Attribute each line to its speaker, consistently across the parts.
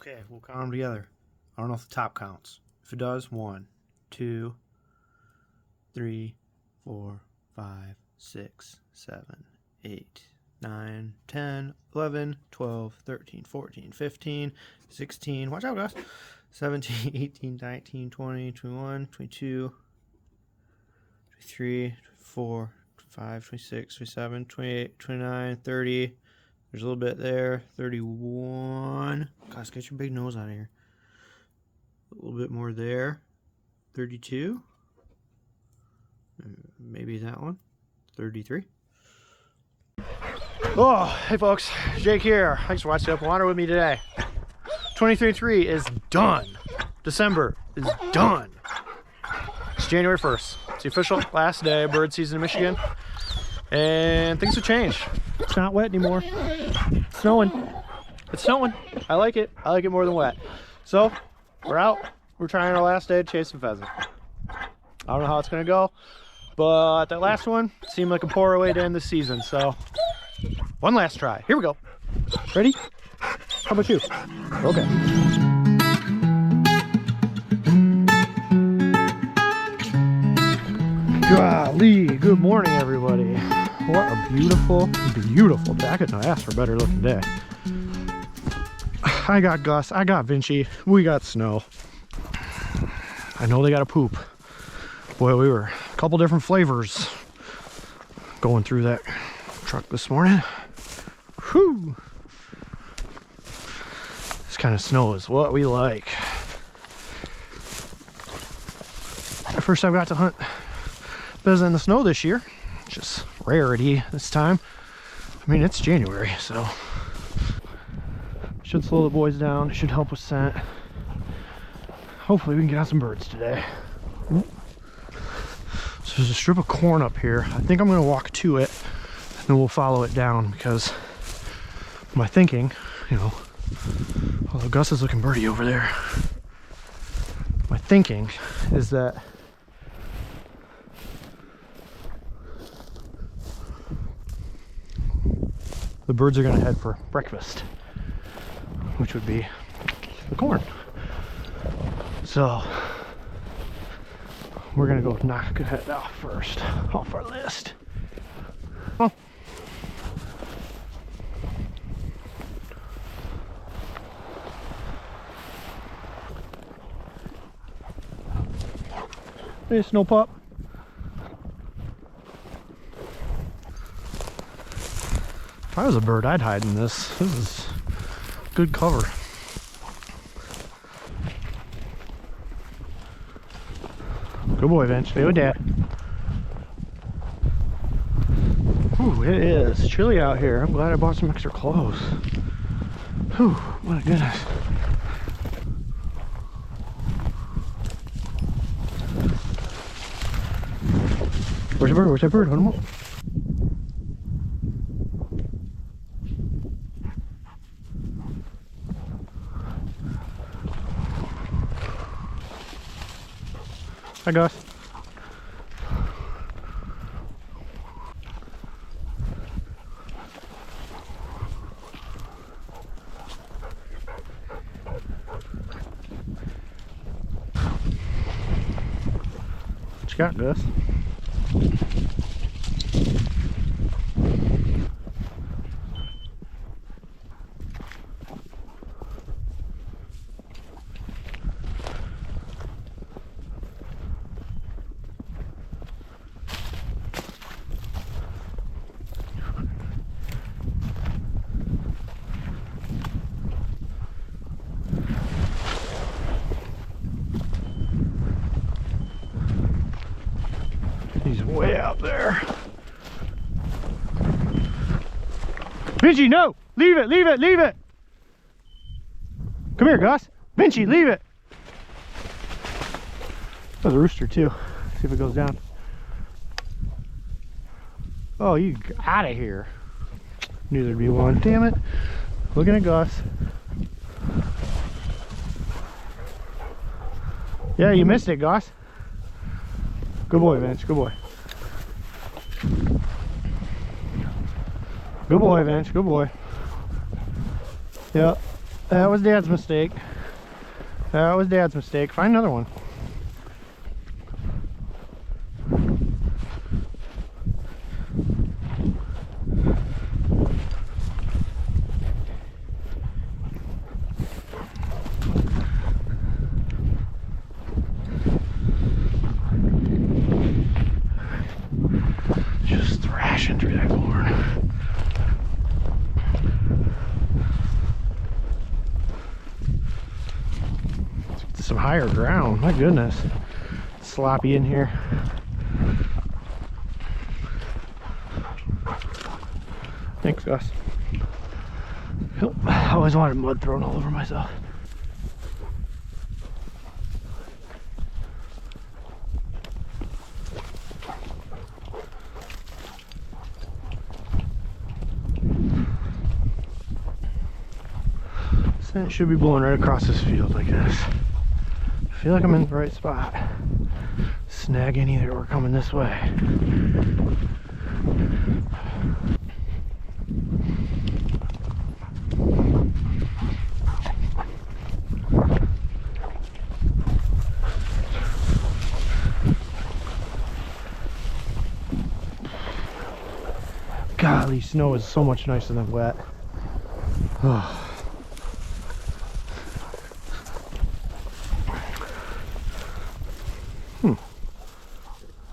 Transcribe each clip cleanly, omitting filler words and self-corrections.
Speaker 1: Okay, we'll count them together. I don't know if the top counts. If it does, 1, 2, 3, 4, 5, 6, 7, 8, 9, 10, 11, 12, 13, 14, 15, 16. Watch out, guys. 17, 18, 19, 20, 21, 22, 23, 24, 25, 26, 27, 28, 29, 30. There's a little bit there. 31. Guys, get your big nose out of here. A little bit more there. 32. Maybe that one. 33. Oh, hey folks. Jake here. Thanks for watching Up Water with me today. 2023 is done. December is done. It's January 1st. It's the official last day of bird season in Michigan. And things have changed. It's not wet anymore. It's snowing. It's snowing. I like it. I like it more than wet. So, we're out. We're trying our last day of chasing pheasant. I don't know how it's going to go, but that last one seemed like a poor way to end the season. So, one last try. Here we go. Ready? How about you? Okay. Golly, good morning everybody. What a beautiful, beautiful day. I couldn't ask for a better looking day. I got Gus, I got Vinci, we got Snow. I know they got a poop. Boy, we were a couple different flavors going through that truck this morning. Whew. This kind of snow is what we like. First time I got to hunt pheasant in the snow this year, just rarity this time. I mean, it's January, so should slow the boys down. It should help with scent. Hopefully we can get out some birds today. So there's a strip of corn up here. I think I'm going to walk to it and then we'll follow it down, because my thinking, you know, although Gus is looking birdie over there, my thinking is that the birds are going to head for breakfast, which would be the corn. So we're going to go knock it off first, off our list. Oh. Hey, Snow Pup. If I was a bird, I'd hide in this. This is good cover. Good boy, Vince. Stay with Dad. Ooh, it is chilly out here. I'm glad I bought some extra clothes. Whew, my goodness. Where's the bird? Where's that bird? Hold him up. Hi, Gus. What you got, Gus? He's way out there. Vinci, no! Leave it, leave it, leave it! Come here, Gus. Vinci, leave it! There's a rooster too. See if it goes down. Oh, you out of here. Knew there'd be one. Damn it. Looking at Gus. Yeah, you missed it, Gus. Good boy, Vince. Good boy. Good boy, Vince. Good boy. Yep. That was Dad's mistake. That was Dad's mistake. Find another one. Just thrashing through that corn. Some higher ground. My goodness. Sloppy in here. Thanks, Gus. I always wanted mud thrown all over myself. Scent should be blowing right across this field like this. I feel like I'm in the right spot. Snag any that were coming this way. Golly, snow is so much nicer than wet.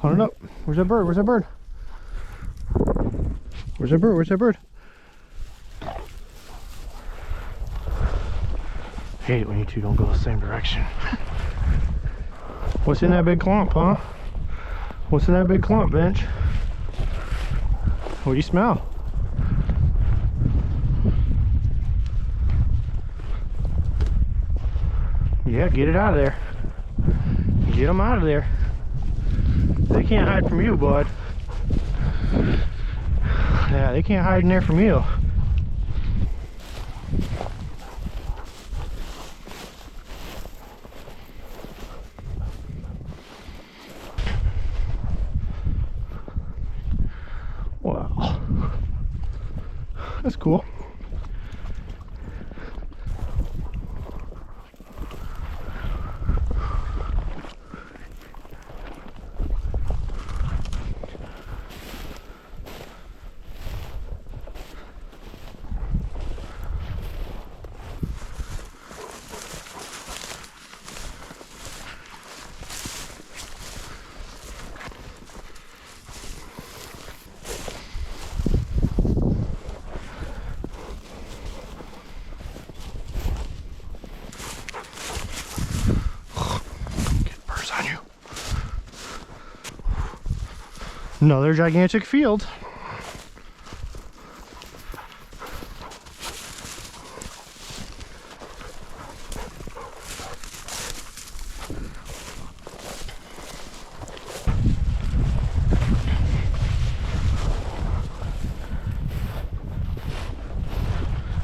Speaker 1: Hunt it up. Where's that bird? Where's that bird? Where's that bird? Where's that bird? Hate it when you two don't go the same direction. What's in that big clump, huh? What's in that big clump, Bench? What do you smell? Yeah, get it out of there. Get them out of there. They can't hide from you, bud. Yeah, they can't hide in there from you. Wow. That's cool. Another gigantic field.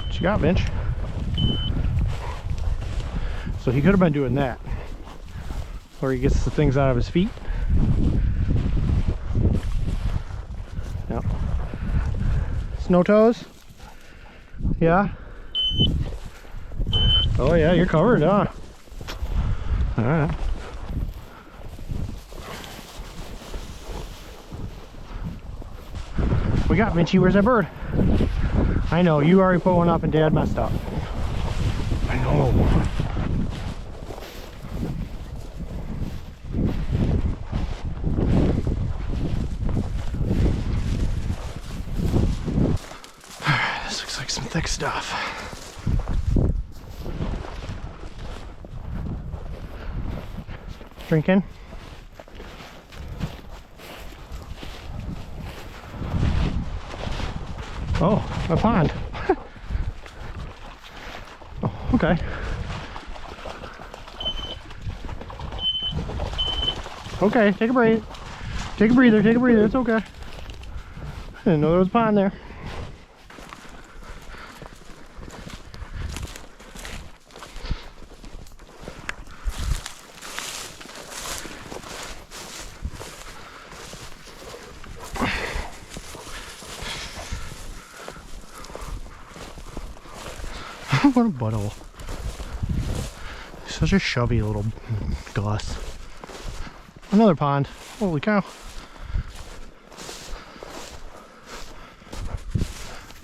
Speaker 1: What you got, Bench? So he could have been doing that, or he gets the things out of his feet. Yep. Snow toes? Yeah? Oh yeah, you're covered, huh? Alright. We got Vinchy, where's that bird? I know, you already put one up and Dad messed up. I know. This looks like some thick stuff. Drinking? Oh, a pond. Oh, okay. Okay, take a breathe. Take a breather, take a breather, it's okay. I didn't know there was a pond there. what a butthole. Such a chubby little Gus. Another pond. Holy cow.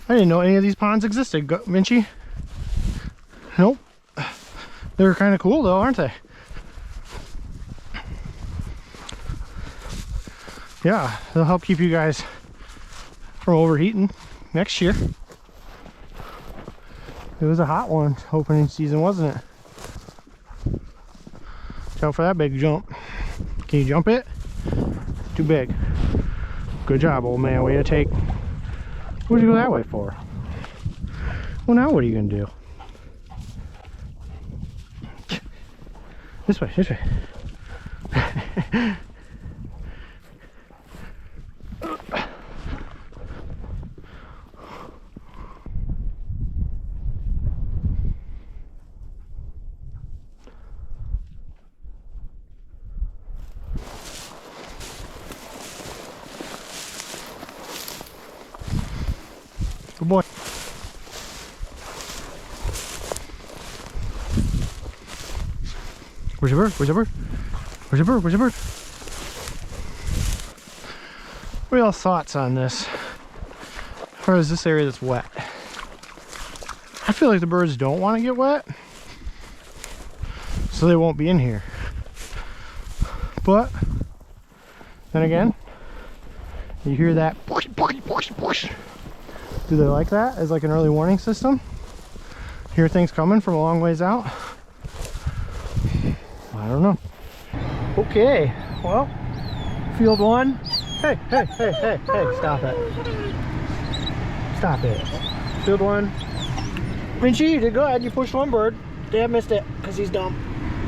Speaker 1: I didn't know any of these ponds existed, Minchie. Nope. They're kind of cool though, aren't they? Yeah, they'll help keep you guys from overheating next year. It was a hot one opening season, wasn't it? Watch out for that big jump. Can you jump it? It's too big. Good job, old man. Way to take. What'd you go that way for? Well, now what are you gonna do? This way, this way. Good boy. Where's your bird? Where's your bird? Where's your bird? Where's your bird? What are y'all's thoughts on this? Or is this area that's wet? I feel like the birds don't want to get wet, so they won't be in here. But then again, you hear that push, push, push, push. Do they like that as like an early warning system? Hear things coming from a long ways out? I don't know. Okay, well, field one. Hey, hey, hey, hey, hey, stop it. Stop it. Field one. Minchie, you did good. You pushed one bird. Dad missed it because he's dumb.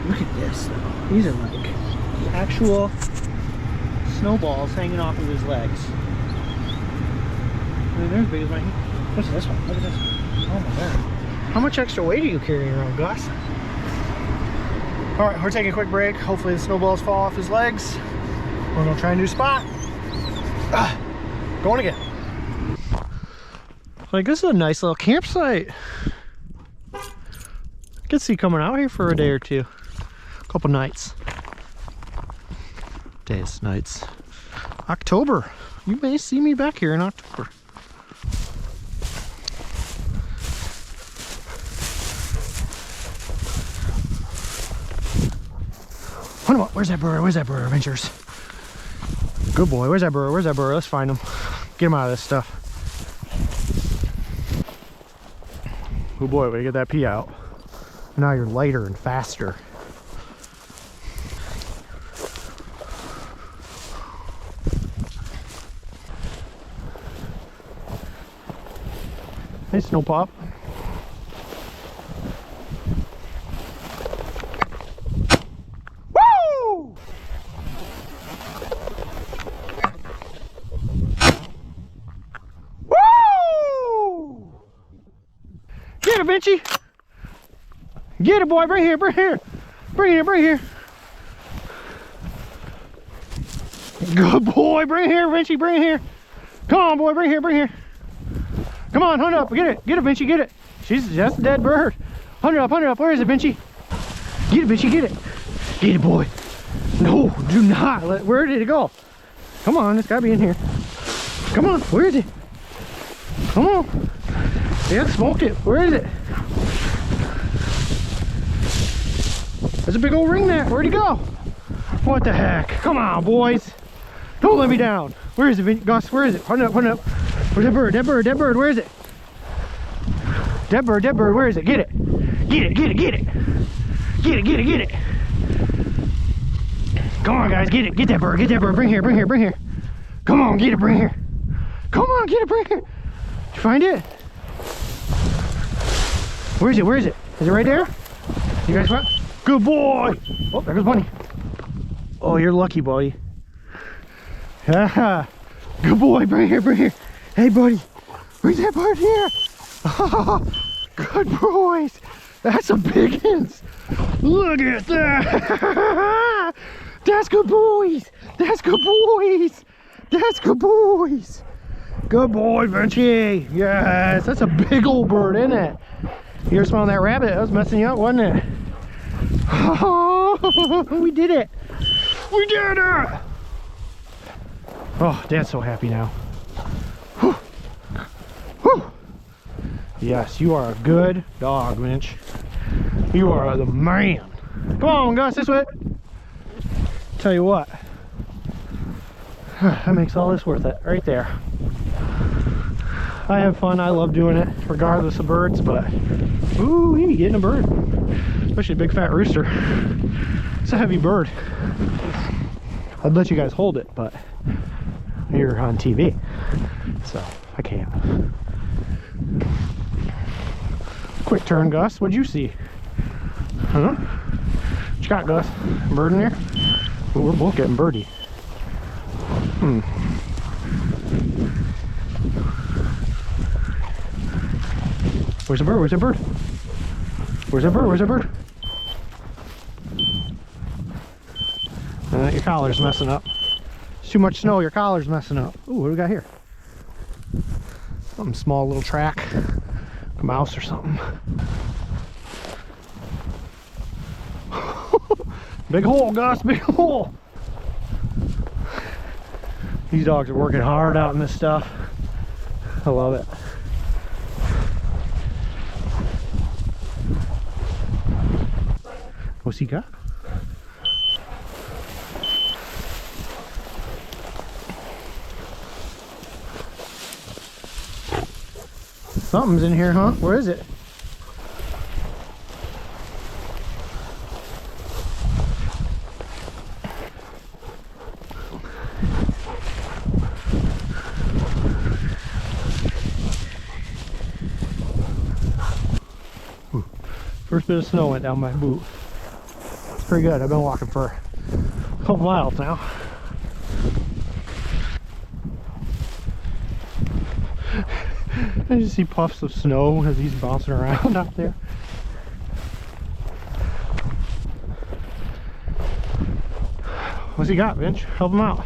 Speaker 1: Look at this though. These are like actual snowballs hanging off of his legs. They're as big as my hand. What's this one? Look at this one. Oh my god. How much extra weight are you carrying around, Gus? Alright, we're taking a quick break. Hopefully the snowballs fall off his legs. We're gonna try a new spot. Going again. Like, this is a nice little campsite. I could see coming out here for a day or two. A couple nights. Days, nights. October. You may see me back here in October. Where's that bird? Where's that bird, Adventures? Good boy. Where's that bird? Where's that bird? Let's find him. Get him out of this stuff. Good boy. We get that pee out. Now you're lighter and faster. Hey, Snow Pop. Get it, Vincey! Get it, boy! Bring here! Bring here! Bring here! Bring here! Good boy! Bring here, Vincey! Bring here! Come on, boy! Bring here! Bring here! Come on, hunt up! Get it! Get it, Vincey! Get it! That's a dead bird! Hunt it up! Hunt it up! Where is it, Vincey? Get it, Vincey! Get it! Get it, boy! No! Do not! Where did it go? Come on! It's gotta be in here! Come on! Where is it? Come on! Yeah, smoked it. Where is it? There's a big old ring net. Where'd he go? What the heck? Come on, boys. Don't let me down. Where is it, Gus? Where is it? Hunt it up, hunt it up. Where's that bird? That bird, that bird. Where is it? That bird, where is it? Get it. Get it, get it, get it. Get it, get it, get it. Come on, guys. Get it. Get that bird. Get that bird. Bring here, bring here, bring here. Come on, get it. Bring here. Come on, get it. Bring here. Did you find it? Where is it? Where is it? Is it right there? You guys what? Good boy! Oh, there goes Bunny. Oh, you're lucky, buddy. Good boy, bring here, bring here. Hey, buddy, bring that bird here. Good boys. That's a big hint. Look at that. That's good boys. That's good boys. That's good boys. Good boy, Vincey. Yes, that's a big old bird, isn't it? You were smelling that rabbit? That was messing you up, wasn't it? Oh, we did it! We did it! Oh, Dad's so happy now. Whew. Whew. Yes, you are a good dog, Minch. You are the man. Come on, Gus, this way. Tell you what, that makes all this worth it, right there. I have fun. I love doing it, regardless of birds. But ooh, you getting a bird, especially a big fat rooster. It's a heavy bird. I'd let you guys hold it, but you're on TV, so I can't. Quick turn, Gus. What'd you see? Huh? What you got, Gus? Bird in there? Ooh, we're both getting birdie. Where's the bird? Where's the bird? Where's the bird? Where's the bird? Your collar's messing up. It's too much snow, your collar's messing up. Ooh, what do we got here? Something small, little track. A mouse or something. Big hole, Gus, big hole. These dogs are working hard out in this stuff. I love it. What's he got? Something's in here, huh? Where is it? First bit of snow went down my boot. It's pretty good. I've been walking for a couple miles now. I just see puffs of snow as he's bouncing around out there. What's he got, Vince? Help him out.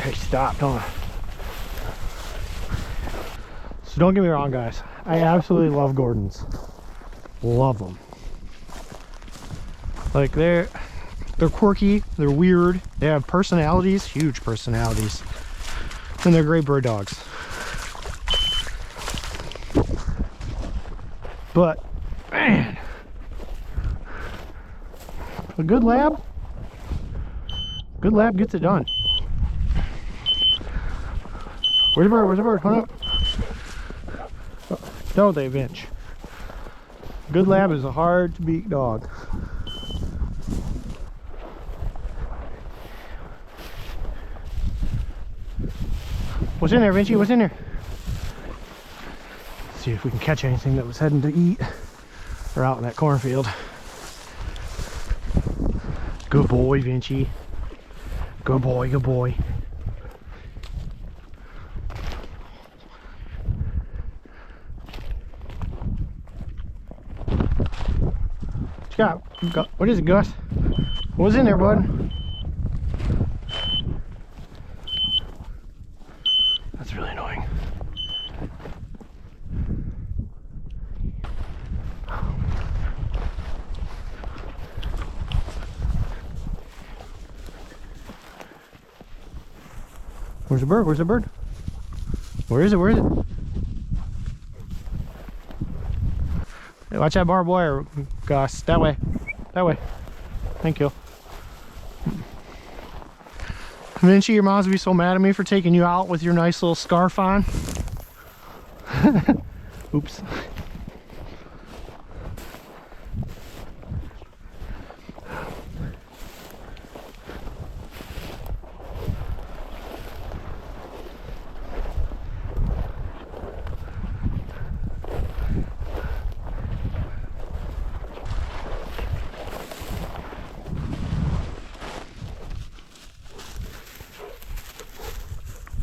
Speaker 1: He stopped, huh? So don't get me wrong, guys. I absolutely love Gordons. Love them. Like they're quirky, they're weird, they have personalities, huge personalities, and they're great bird dogs. But man, a good lab gets it done. Where's the bird? Where's the bird? Hold up. Oh, don't they, Vince? Good lab is a hard to beat dog. What's in there, Vinci? What's in there? Let's see if we can catch anything that was heading to eat or out in that cornfield. Good boy, Vinci. Good boy, good boy. What is it, Gus? What was in there, bud? That's really annoying. Where's the bird? Where's the bird? Where is it? Where is it? Hey, watch that barbed wire, Gus. That way. That way. Thank you. Vinci, your mom's gonna be so mad at me for taking you out with your nice little scarf on. Oops.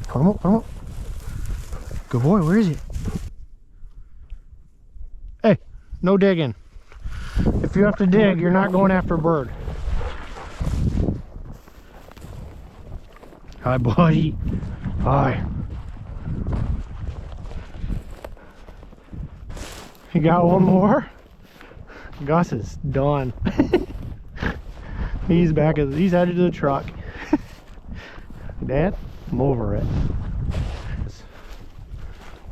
Speaker 1: Come on, come on. Good boy, where is he? Hey, no digging. If you have to dig, you're not going after a bird. Hi, buddy. Hi. You got one more? Gus is done. He's headed to the truck. Dad, I'm over it.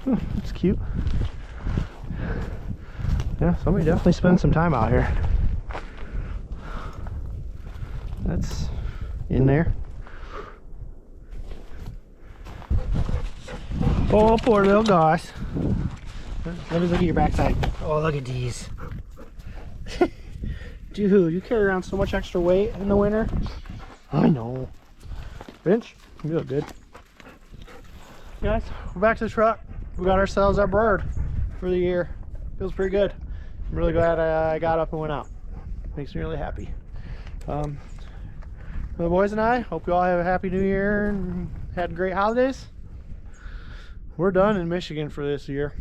Speaker 1: That's cute. Yeah, somebody definitely spends some time out here. That's in there. Oh, poor little Gus. Let me look at your backside. Oh, look at these. Dude, you carry around so much extra weight in the winter. I know. Finch, you look good. Guys, we're back to the truck. We got ourselves our bird for the year. Feels pretty good. I'm really glad I got up and went out. Makes me really happy. For the boys and I, hope you all have a happy new year and had great holidays. We're done in Michigan for this year.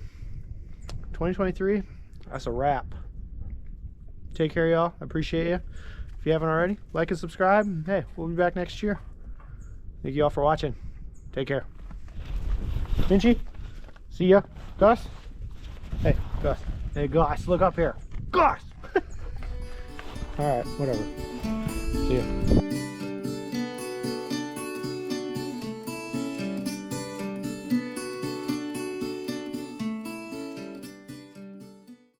Speaker 1: 2023, that's a wrap. Take care, y'all. I appreciate you. If you haven't already, like and subscribe. Hey, we'll be back next year. Thank you all for watching. Take care. Finchy, see ya. Gus? Hey, Gus. Hey, Gus, look up here. Gus! Alright, whatever. See ya.